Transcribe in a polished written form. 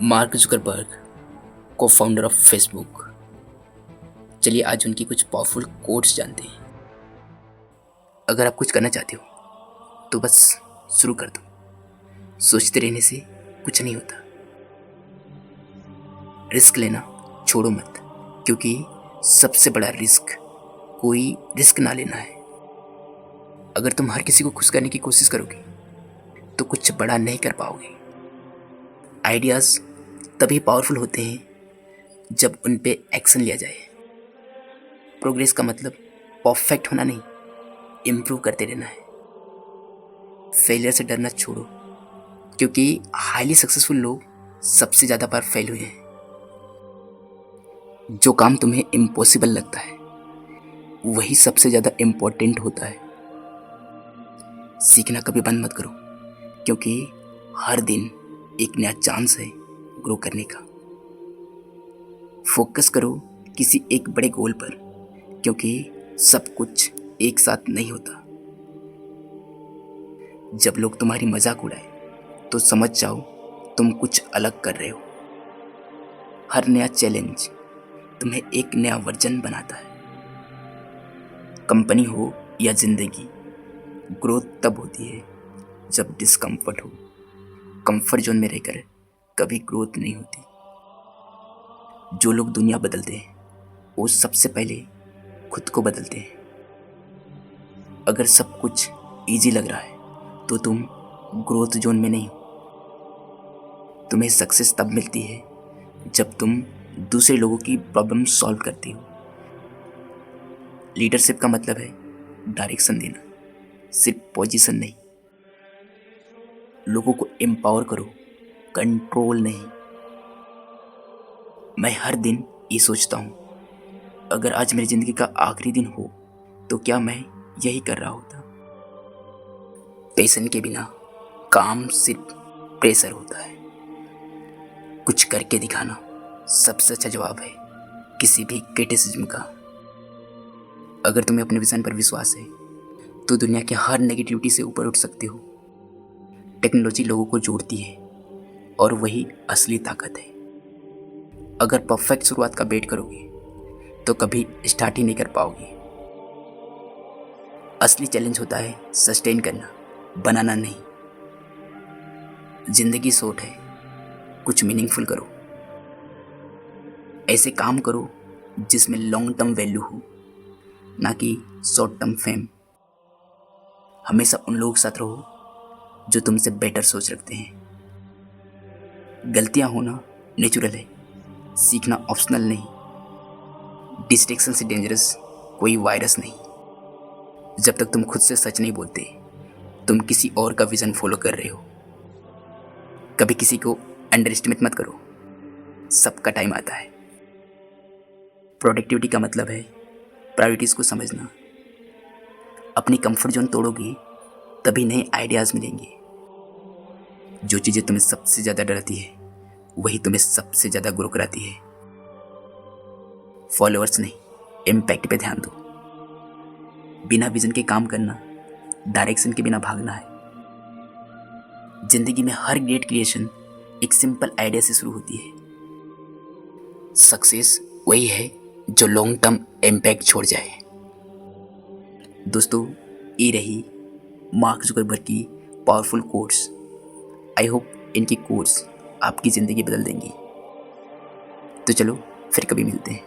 Mark Zuckerberg, को founder of Facebook. चलिए आज उनकी कुछ पावरफुल कोट्स जानते हैं। अगर आप कुछ करना चाहते हो तो बस शुरू कर दो। सोचते रहने से कुछ नहीं होता। रिस्क लेना छोड़ो मत, क्योंकि सबसे बड़ा रिस्क कोई रिस्क ना लेना है। अगर तुम हर किसी को खुश करने की कोशिश करोगे तो कुछ बड़ा नहीं कर पाओगे। आइडियाज़ तभी पावरफुल होते हैं जब उन पे एक्शन लिया जाए। प्रोग्रेस का मतलब परफेक्ट होना नहीं, इम्प्रूव करते रहना है। फेलियर से डरना छोड़ो, क्योंकि हाईली सक्सेसफुल लोग सबसे ज़्यादा बार फेल हुए हैं। जो काम तुम्हें इम्पॉसिबल लगता है वही सबसे ज़्यादा इम्पोर्टेंट होता है। सीखना कभी बंद मत करो, क्योंकि हर दिन एक नया चांस है ग्रो करने का। फोकस करो किसी एक बड़े गोल पर, क्योंकि सब कुछ एक साथ नहीं होता। जब लोग तुम्हारी मजाक उड़ाए तो समझ जाओ तुम कुछ अलग कर रहे हो। हर नया चैलेंज तुम्हें एक नया वर्जन बनाता है। कंपनी हो या जिंदगी, ग्रोथ तब होती है जब डिस्कम्फर्ट हो। कंफर्ट जोन में रहकर कभी ग्रोथ नहीं होती। जो लोग दुनिया बदलते हैं वो सबसे पहले खुद को बदलते हैं। अगर सब कुछ इजी लग रहा है तो तुम ग्रोथ जोन में नहीं हो। तुम्हें सक्सेस तब मिलती है जब तुम दूसरे लोगों की प्रॉब्लम सॉल्व करती हो। लीडरशिप का मतलब है डायरेक्शन देना, सिर्फ पोजीशन नहीं। लोगों को एम्पावर करो, कंट्रोल नहीं। मैं हर दिन ये सोचता हूँ, अगर आज मेरी ज़िंदगी का आखिरी दिन हो तो क्या मैं यही कर रहा होता। पैशन के बिना काम सिर्फ प्रेशर होता है। कुछ करके दिखाना सबसे अच्छा जवाब है किसी भी क्रिटिसिज्म का। अगर तुम्हें अपने विजन पर विश्वास है तो दुनिया के हर नेगेटिविटी से ऊपर उठ सकते हो। टेक्नोलॉजी लोगों को जोड़ती है और वही असली ताकत है। अगर परफेक्ट शुरुआत का वेट करोगे तो कभी स्टार्ट ही नहीं कर पाओगे। असली चैलेंज होता है सस्टेन करना, बनाना नहीं। जिंदगी शॉर्ट है, कुछ मीनिंगफुल करो। ऐसे काम करो जिसमें लॉन्ग टर्म वैल्यू हो, ना कि शॉर्ट टर्म फेम। हमेशा उन लोगों के साथ रहो जो तुमसे बेटर सोच रखते हैं। गलतियां होना नेचुरल है, सीखना ऑप्शनल नहीं। डिस्ट्रैक्शन से डेंजरस कोई वायरस नहीं। जब तक तुम खुद से सच नहीं बोलते तुम किसी और का विजन फॉलो कर रहे हो। कभी किसी को अंडर एस्टिमेट मत करो, सबका टाइम आता है। प्रोडक्टिविटी का मतलब है प्रायोरिटीज़ को समझना। अपनी कंफर्ट जोन तोड़ोगे तभी नए आइडियाज़ मिलेंगे। जो चीज़ें तुम्हें सबसे ज़्यादा डराती है वही तुम्हें सबसे ज़्यादा ग्रो कराती है। फॉलोअर्स नहीं, इम्पैक्ट पे ध्यान दो। बिना विजन के काम करना डायरेक्शन के बिना भागना है। जिंदगी में हर ग्रेट क्रिएशन एक सिंपल आइडिया से शुरू होती है। सक्सेस वही है जो लॉन्ग टर्म इम्पैक्ट छोड़ जाए। दोस्तों, ये रही मार्क जुकरबर्ग की पावरफुल कोट्स। आई होप इनकी कोट्स आपकी ज़िंदगी बदल देंगी। तो चलो फिर कभी मिलते हैं।